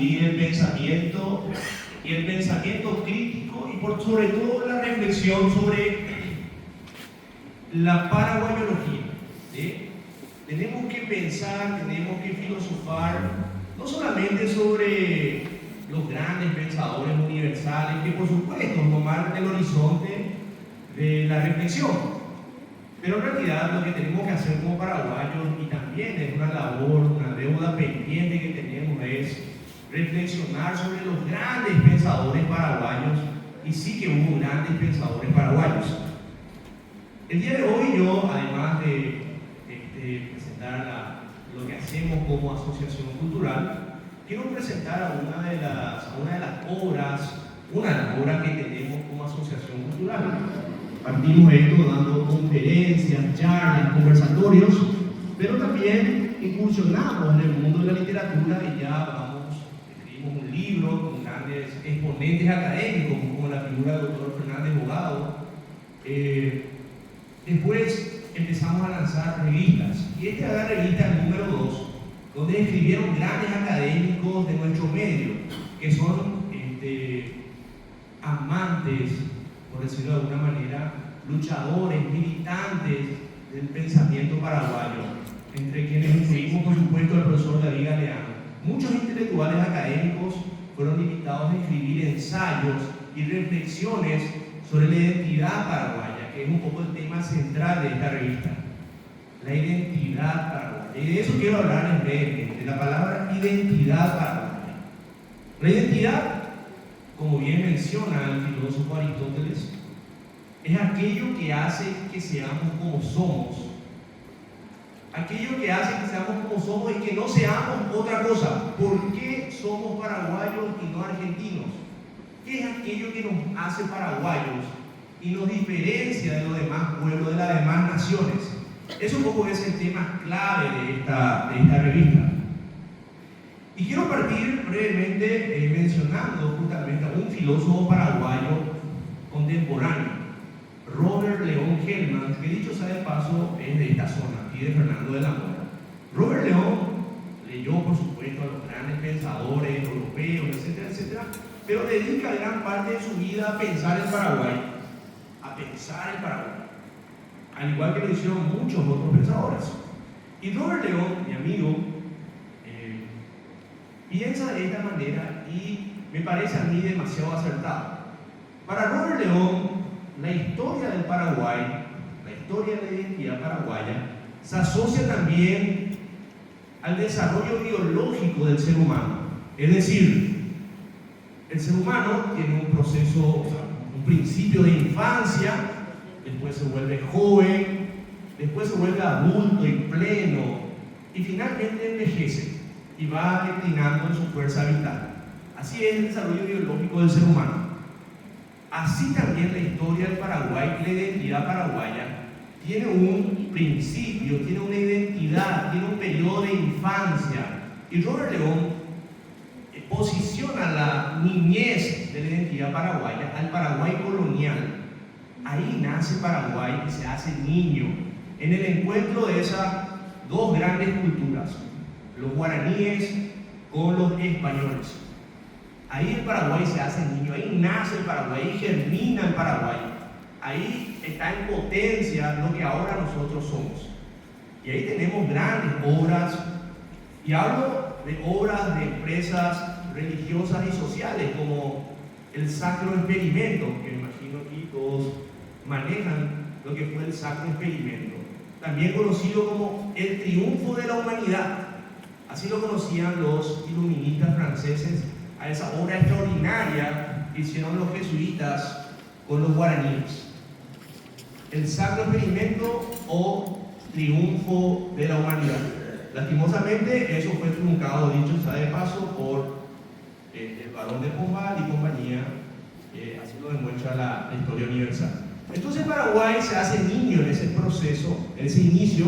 difundir el pensamiento y el pensamiento crítico y sobre todo la reflexión sobre la paraguayología. ¿Sí? Tenemos que pensar, tenemos que filosofar, no solamente sobre los grandes pensadores universales, que por supuesto no marcan el horizonte de la reflexión, pero en realidad lo que tenemos que hacer como paraguayos, y también es una labor, una deuda pendiente que tenemos, es reflexionar sobre los grandes pensadores paraguayos, y sí que hubo grandes pensadores paraguayos. El día de hoy yo, además de presentar lo que hacemos como asociación cultural, quiero presentar a una de las obras que tenemos como asociación cultural. Partimos esto dando conferencias, charlas, conversatorios, pero también incursionamos en el mundo de la literatura y ya escribimos un libro con grandes exponentes académicos, como la figura del doctor Fernández Bogado. Después empezamos a lanzar revistas, y esta es la revista número 2, donde escribieron grandes académicos de nuestro medio, que son amantes, por decirlo de alguna manera, luchadores, militantes del pensamiento paraguayo, entre quienes incluimos, por supuesto, al profesor David Galeano. Muchos intelectuales académicos fueron invitados a escribir ensayos y reflexiones sobre la identidad paraguaya, que es un poco el tema central de esta revista, la identidad paraguaya. Y de eso quiero hablar brevemente, la palabra identidad paraguaya. La identidad, como bien menciona el filósofo Aristóteles, es aquello que hace que seamos como somos. Aquello que hace que seamos como somos y que no seamos otra cosa. ¿Por qué somos paraguayos y no argentinos? ¿Qué es aquello que nos hace paraguayos y nos diferencia de los demás pueblos, de las demás naciones? Eso un poco es el tema clave de esta revista. Y quiero partir brevemente mencionando justamente a un filósofo paraguayo contemporáneo, Robert León Hellman, que dicho sea de paso es de esta zona, aquí de Fernando de la Mora. Robert León leyó, por supuesto, a los grandes pensadores europeos, etcétera, etcétera, pero dedica gran parte de su vida a pensar en Paraguay, al igual que lo hicieron muchos otros pensadores. Y Robert León, mi amigo, piensa de esta manera y me parece a mí demasiado acertado. Para Robert León, la historia del Paraguay, la historia de la identidad paraguaya, se asocia también al desarrollo biológico del ser humano. Es decir, el ser humano tiene un proceso, un principio de infancia, después se vuelve joven, después se vuelve adulto y pleno, y finalmente envejece y va declinando en su fuerza vital. Así es el desarrollo biológico del ser humano. Así también la historia del Paraguay, la identidad paraguaya, tiene un principio, tiene una identidad, tiene un periodo de infancia. Y Robert León posiciona la niñez de la identidad paraguaya al Paraguay colonial. Ahí nace Paraguay y se hace niño, en el encuentro de esas dos grandes culturas, los guaraníes con los españoles. Ahí el Paraguay se hace niño, ahí nace el Paraguay, ahí germina el Paraguay, ahí está en potencia lo que ahora nosotros somos. Y ahí tenemos grandes obras, y hablo de obras de empresas religiosas y sociales como el Sacro Experimento, que me imagino aquí todos manejan lo que fue el Sacro Experimento, también conocido como el triunfo de la humanidad. Así lo conocían los iluministas franceses a esa obra extraordinaria que hicieron los jesuitas con los guaraníes. El Sacro Experimento o triunfo de la humanidad. Lastimosamente eso fue truncado, dicho sea de paso, por el Barón de Pombal y compañía, así lo demuestra la historia universal. Entonces Paraguay se hace niño en ese proceso, en ese inicio,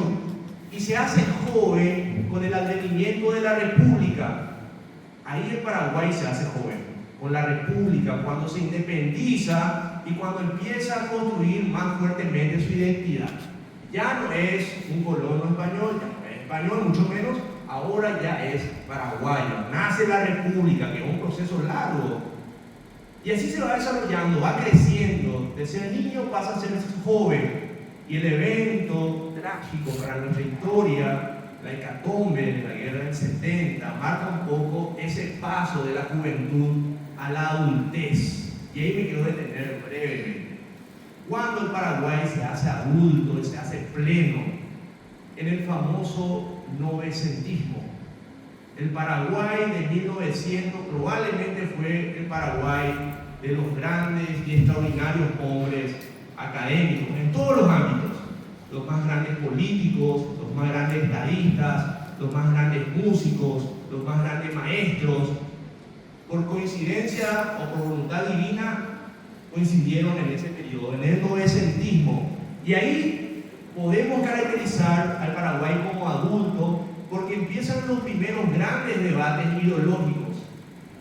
y se hace joven con el advenimiento de la República. Ahí el Paraguay se hace joven, con la República, cuando se independiza y cuando empieza a construir más fuertemente su identidad. Ya no es un colono español, ya no es español, mucho menos, ahora ya es paraguayo. Nace la república, que es un proceso largo. Y así se va desarrollando, va creciendo. De ser niño pasa a ser joven. Y el evento trágico para nuestra historia, la hecatombe de la guerra del 70, marca un poco ese paso de la juventud a la adultez. Y ahí me quiero detener brevemente. Cuando el Paraguay se hace adulto, se hace pleno, en el famoso novecentismo. El Paraguay de 1900 probablemente fue el Paraguay de los grandes y extraordinarios hombres académicos en todos los ámbitos, los más grandes políticos, los más grandes estadistas, los más grandes músicos, los más grandes maestros. Por coincidencia o por voluntad divina coincidieron en ese periodo, en el novecentismo, y ahí podemos caracterizar al Paraguay como adulto porque empiezan los primeros grandes debates ideológicos.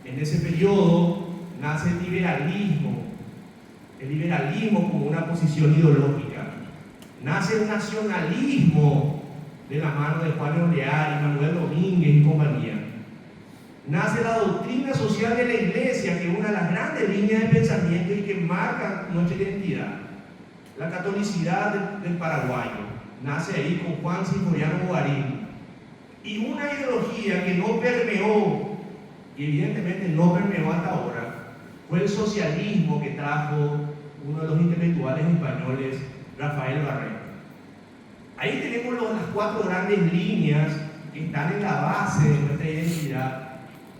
En ese periodo nace el liberalismo como una posición ideológica. Nace el nacionalismo de la mano de Juan Oleari, Manuel Domínguez y compañía. Nace la doctrina social de la Iglesia, que es una de las grandes líneas de pensamiento y que marca nuestra identidad. La catolicidad del paraguayo nace ahí con Juan Sinforiano Bogarín. Y una ideología que no permeó, y evidentemente no permeó hasta ahora, fue el socialismo que trajo uno de los intelectuales españoles, Rafael Barreto. Ahí tenemos las cuatro grandes líneas que están en la base de nuestra identidad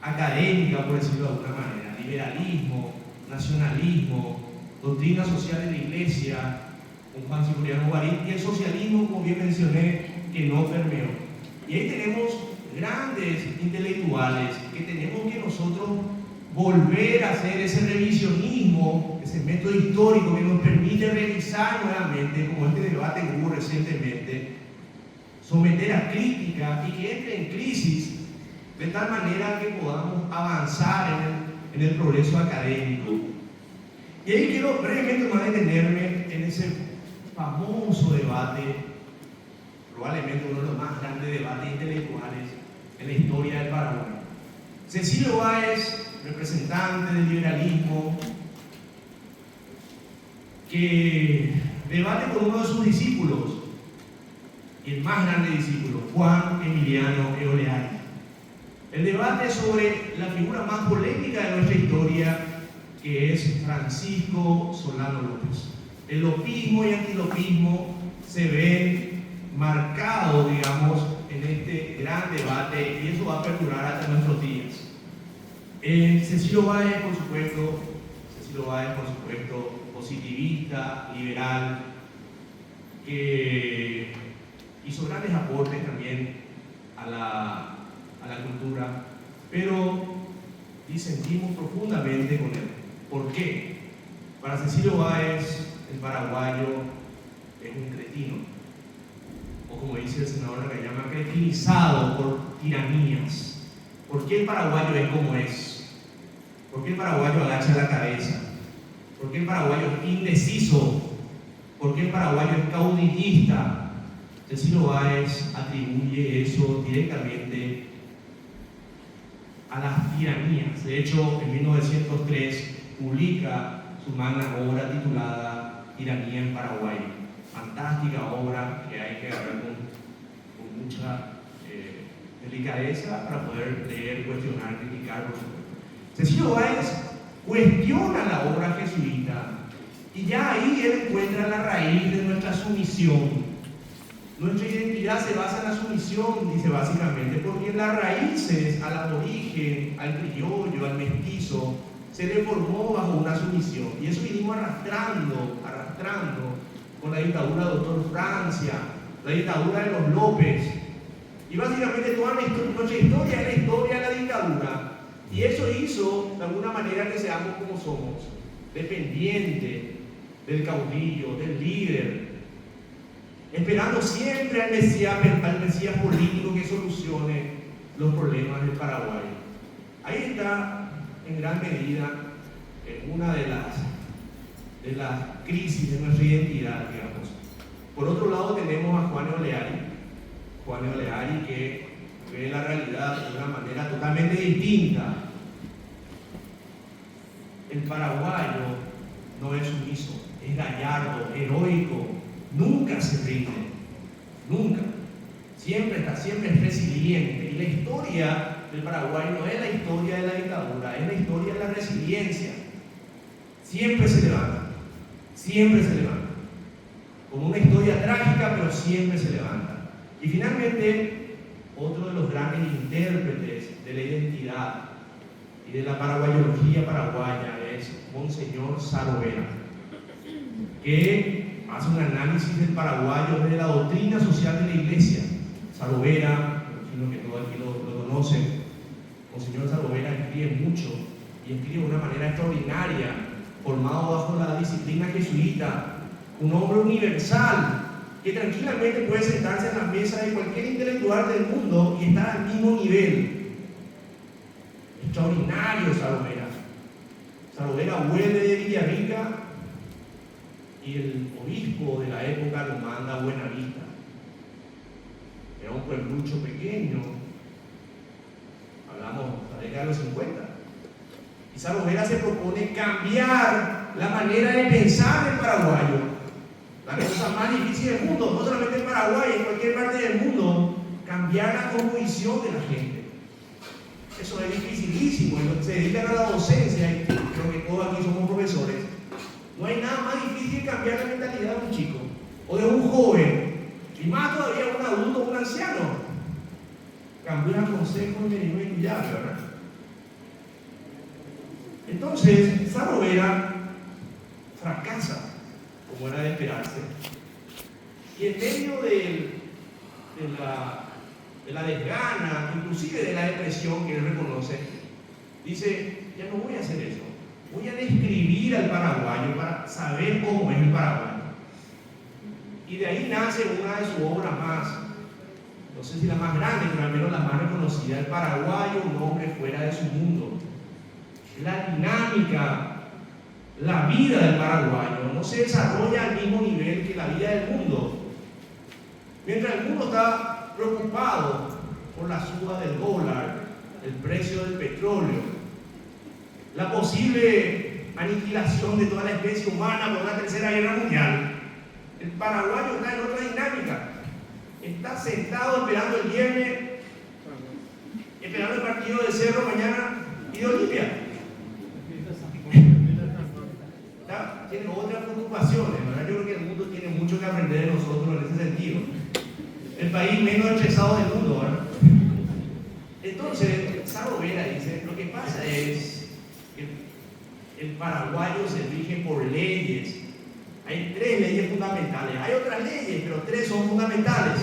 académica, por decirlo de alguna manera: liberalismo, nacionalismo, doctrina social de la Iglesia, con Juan Cipriano Guarín, y el socialismo, como bien mencioné, que no permeó. Y ahí tenemos grandes intelectuales que tenemos que nosotros volver a hacer ese revisionismo, ese método histórico que nos permite revisar nuevamente, como este debate que hubo recientemente, someter a crítica y que entre en crisis, de tal manera que podamos avanzar en el progreso académico. Y ahí quiero brevemente más detenerme en ese famoso debate, probablemente uno de los más grandes debates intelectuales en la historia del Paraguay. Cecilio Báez, representante del liberalismo, que debate con uno de sus discípulos, y el más grande discípulo, Juan Emiliano Oleari. El debate sobre la figura más polémica de nuestra historia, que es Francisco Solano López. El lopismo y antilopismo se ven marcados, digamos, en este gran debate, y eso va a perdurar hasta nuestros días. Cecilio Báez, por supuesto, positivista, liberal, que hizo grandes aportes también a la cultura, pero disentimos profundamente con él. ¿Por qué? Para Cecilio Báez, el paraguayo es un cretino, o como dice el senador Nakayama, cretinizado por tiranías. ¿Por qué el paraguayo es como es? ¿Por qué el paraguayo agacha la cabeza? ¿Por qué el paraguayo es indeciso? ¿Por qué el paraguayo es caudillista? Cecilio Báez atribuye eso directamente a las tiranías. De hecho, en 1903 publica su magna obra titulada Tiranía en Paraguay. Fantástica obra que hay que ver con mucha delicadeza para poder leer, cuestionar, criticar, por supuesto. Cecilio Báez cuestiona la obra jesuita y ya ahí él encuentra la raíz de nuestra sumisión. Nuestra identidad se basa en la sumisión, dice básicamente, porque en las raíces, al aborigen, al criollo, al mestizo, se le formó bajo una sumisión. Y eso vinimos arrastrando con la dictadura del doctor Francia, la dictadura de los López. Y básicamente toda nuestra historia es la historia de la dictadura. Y eso hizo, de alguna manera, que seamos como somos, dependientes del caudillo, del líder, esperando siempre al Mesías político que solucione los problemas del Paraguay. Ahí está, en gran medida, una de las crisis de nuestra identidad, digamos. Por otro lado tenemos a Juan Oleari que ve la realidad de una manera totalmente distinta. El paraguayo no es sumiso, es gallardo, heroico, nunca se rinde, nunca. Siempre es resiliente. Y la historia del Paraguay no es la historia de la dictadura, es la historia de la resiliencia. Siempre se levanta, con una historia trágica, pero siempre se levanta. Y finalmente, otro de los grandes intérpretes de la identidad y de la paraguayología paraguaya es Monseñor Sarovera, que hace un análisis del paraguayo desde la doctrina social de la Iglesia. Sarovera, imagino que todos aquí lo conocen. Monseñor Sarovera escribe mucho y escribe de una manera extraordinaria, formado bajo la disciplina jesuita, un hombre universal que tranquilamente puede sentarse en la mesa de cualquier intelectual del mundo y estar al mismo nivel. Extraordinario Sarovera. Sarovera vuelve de Villarrica y el obispo de la época lo manda a Buenavista. Era un pueblucho pequeño, hablamos de la década de los 50. Y Sarovera se propone cambiar la manera de pensar del paraguayo. La cosa más difícil del mundo, no solamente en Paraguay, en cualquier parte del mundo, cambiar la cosmovisión de la gente. Eso es dificilísimo. Y se dedican a la docencia, y creo que todos aquí somos profesores. No hay nada más difícil que cambiar la mentalidad de un chico o de un joven, y más todavía un adulto o un anciano. Cambiar consejos y ya, ¿verdad? Entonces, Sarovera fracasa, como era de esperarse, y en medio de la desgana, inclusive de la depresión que él reconoce, dice: ya no voy a hacer eso, voy a describir al paraguayo para saber cómo es el paraguayo. Y de ahí nace una de sus obras más, no sé si la más grande, pero al menos la más reconocida: El paraguayo, un hombre fuera de su mundo. La dinámica, la vida del paraguayo no se desarrolla al mismo nivel que la vida del mundo. Mientras el mundo está preocupado por la suba del dólar, el precio del petróleo, la posible aniquilación de toda la especie humana por una tercera guerra mundial, el paraguayo está en otra dinámica. Está sentado esperando el viernes, esperando el partido de Cerro mañana y de Olimpia. Tiene otras preocupaciones, ¿verdad? Yo creo que el mundo tiene mucho que aprender de nosotros en ese sentido. El país menos estresado del mundo, ¿verdad? Entonces, Sarovera dice: lo que pasa es que el paraguayo se rige por leyes. Hay 3 leyes fundamentales. Hay otras leyes, pero 3 son fundamentales.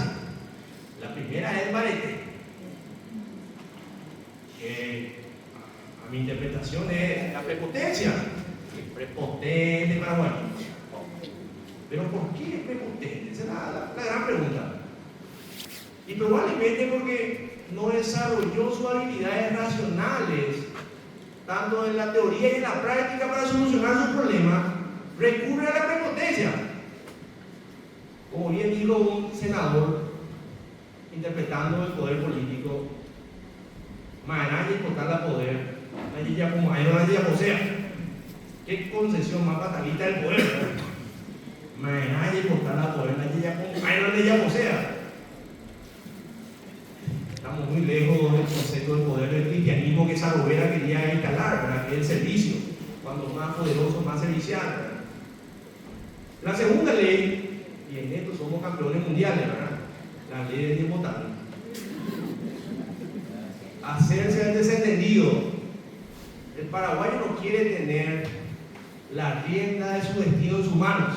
La primera es el barete, que a mi interpretación es la prepotencia. Prepotente paraguayo. Pero ¿por qué es prepotente? Esa es la gran pregunta. Y probablemente porque no desarrolló sus habilidades racionales, tanto en la teoría y en la práctica, para solucionar sus problemas. Recurre a la prepotencia. Como bien dijo un senador, interpretando el poder político: mañana y portar la poder, la guilla como aero, la guilla posea. Qué concesión más fatalista del poder, ¿verdad? Mañana y portar la poder, la guilla como aero, la guilla posea. Estamos muy lejos del concepto del poder del cristianismo que Sarovera quería instalar, ¿verdad? Que es el servicio, cuando más poderoso, más servicial, ¿verdad? La segunda ley, y en esto somos campeones mundiales, ¿verdad? La ley del Niemotano. Hacerse el desentendido. El paraguayo no quiere tener la rienda de su destino en sus manos.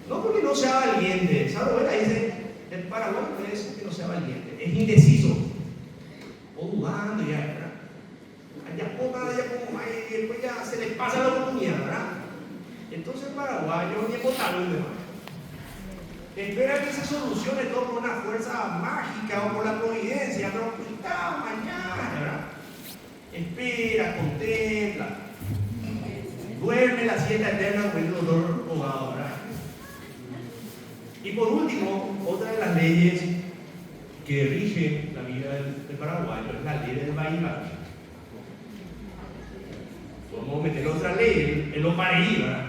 No porque no sea valiente. Sarovera dice: el paraguayo no es que no sea valiente, es indeciso. O dudando ya, ¿verdad? Ya ponga, ya como, y después ya se les pasa la oportunidad, ¿verdad? Entonces el paraguayo ni votaron, espera que se solucione todo por una fuerza mágica o por la providencia, pero mañana, ¿verdad? Espera, contempla, duerme la siesta eterna con el dolor rogado, ¿verdad? Y por último, otra de las leyes que rige la vida del paraguayo es la ley del Bahibachi. Podemos meter otra ley, el Opareí, ¿verdad?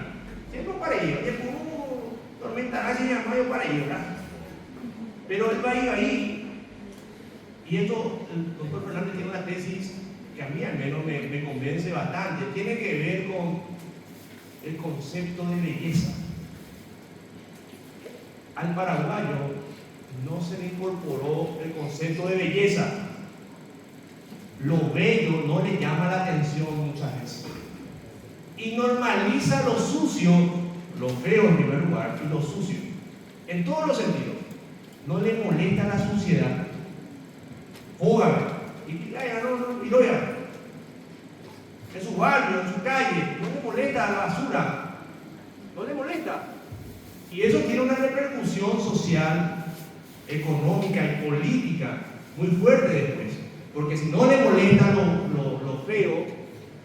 Siempre Opareí, es como tormenta se llama el Opareí, ¿verdad? Pero el Bahibachi, y esto, el doctor Fernández tiene una tesis que a mí al menos me convence bastante, tiene que ver con el concepto de belleza. Al paraguayo no se le incorporó el concepto de belleza. Lo bello no le llama la atención muchas veces. Y normaliza lo sucio, lo feo en primer lugar, y lo sucio, en todos los sentidos. No le molesta la suciedad. Jógame. Y lo ya. En su barrio, en su calle, no le molesta la basura. No le molesta. Y eso tiene una repercusión social, económica y política muy fuerte después. Porque si no le molesta lo feo,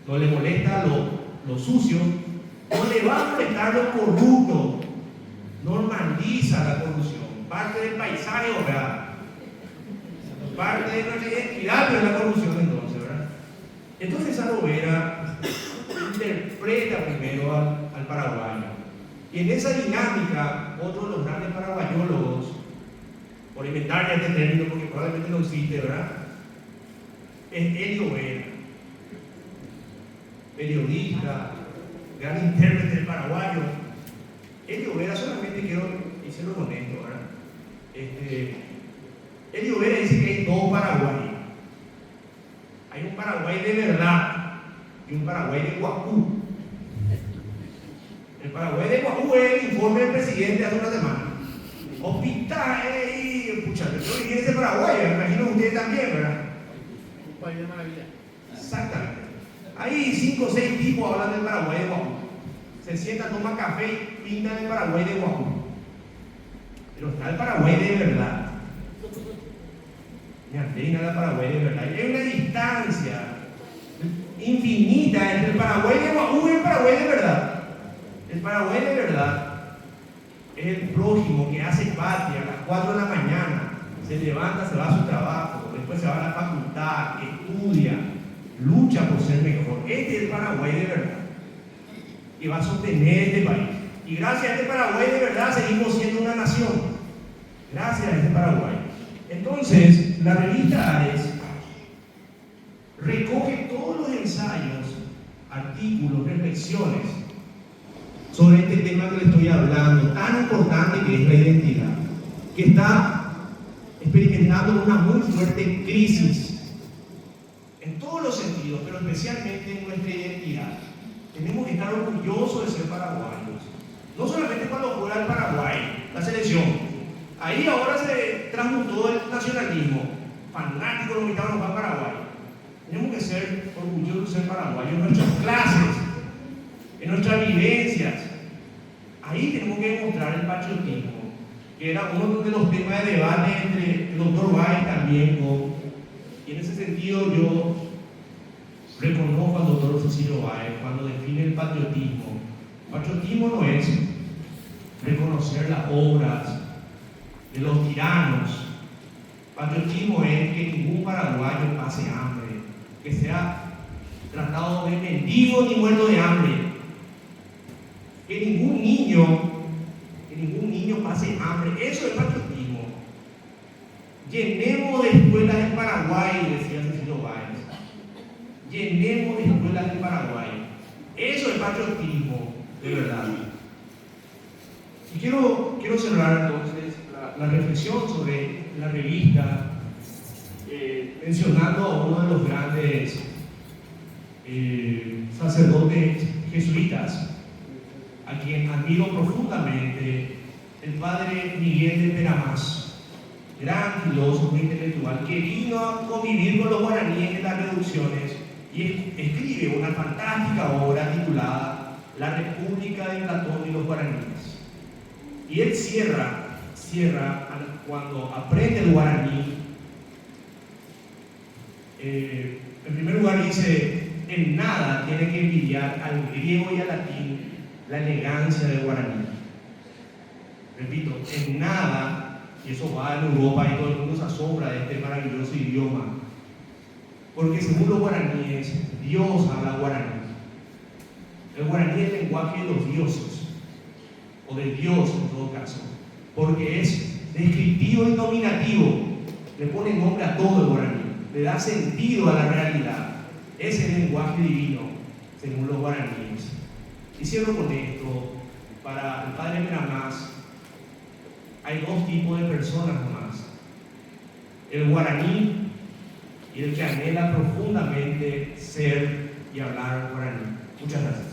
no le molesta lo sucio, no le va a molestar lo corrupto. Normaliza la corrupción. Parte del paisaje, ¿verdad? Parte de nuestra identidad de la corrupción, entonces, ¿verdad? Entonces esa novela interpreta primero al paraguayo. Y en esa dinámica, otro de los grandes paraguayólogos, por inventar ya este término porque probablemente no existe, ¿verdad?, es Elio Vera, periodista, gran intérprete del paraguayo. Elio Vera, solamente quiero serlo honesto, ¿verdad? Elio Vera dice que hay dos Paraguay. Hay un Paraguay de verdad y un Paraguay de Guapú. El Paraguay de Guapú es el informe del presidente hace una semana. Hospitales y pucha, yo viví en ese Paraguay, me imagino ustedes también, ¿verdad? Un país de maravilla. Exactamente. Hay 5 o 6 tipos hablando del Paraguay de Guapú. Se sientan, toman café y pintan el Paraguay de Guapú. Pero está el Paraguay de verdad. Me apena el Paraguay de verdad. Y hay una distancia infinita entre el Paraguay de Guapú y el Paraguay de verdad. El Paraguay de verdad es el prójimo que hace patria a las 4 de la mañana, se levanta, se va a su trabajo, después se va a la facultad, estudia, lucha por ser mejor. Este es el Paraguay de verdad, que va a sostener este país. Y gracias a este Paraguay de verdad seguimos siendo una nación. Gracias a este Paraguay. Entonces, la revista Ares recoge todos los ensayos, artículos, reflexiones sobre este tema que le estoy hablando, tan importante que es la identidad, que está experimentando una muy fuerte crisis en todos los sentidos, pero especialmente en nuestra identidad. Tenemos que estar orgullosos de ser paraguayos, no solamente cuando juega el Paraguay, la selección. Ahí ahora se transmutó el nacionalismo, fanático los mexicanos para Paraguay. Tenemos que ser orgullosos de ser paraguayos en nuestras clases, en nuestras vivencias. Ahí tenemos que demostrar el patriotismo, que era uno de los temas de debate entre el doctor Báez también. Y en ese sentido yo reconozco al doctor Cecilio Báez cuando define el patriotismo. Patriotismo no es reconocer las obras de los tiranos. Patriotismo es que ningún paraguayo pase hambre, que sea tratado de mendigo ni muerto de hambre, que ningún niño pase hambre. Eso es patriotismo. Llenemos de escuelas en Paraguay, decía Cecilio Báez. Llenemos de escuelas en Paraguay. Eso es patriotismo, de verdad. Y quiero cerrar entonces la reflexión sobre la revista mencionando a uno de los grandes sacerdotes jesuitas, a quien admiro profundamente, el padre Miguel de Peramas, gran filósofo intelectual que vino a convivir con los guaraníes en las reducciones y escribe una fantástica obra titulada La República de Platón y los Guaraníes. Y él cierra cuando aprende el guaraní. En primer lugar dice: en nada tiene que envidiar al griego y al latín la elegancia del guaraní. Repito, en nada y eso va en Europa y todo el mundo se asombra de este maravilloso idioma, porque según los guaraníes, Dios habla guaraní. El guaraní es el lenguaje de los dioses, o de Dios en todo caso, porque es descriptivo y nominativo, le pone nombre a todo el guaraní, le da sentido a la realidad. Es el lenguaje divino, según los guaraníes. Y cierro con esto: para el padre Meramás, hay dos tipos de personas nomás: el guaraní y el que anhela profundamente ser y hablar guaraní. Muchas gracias.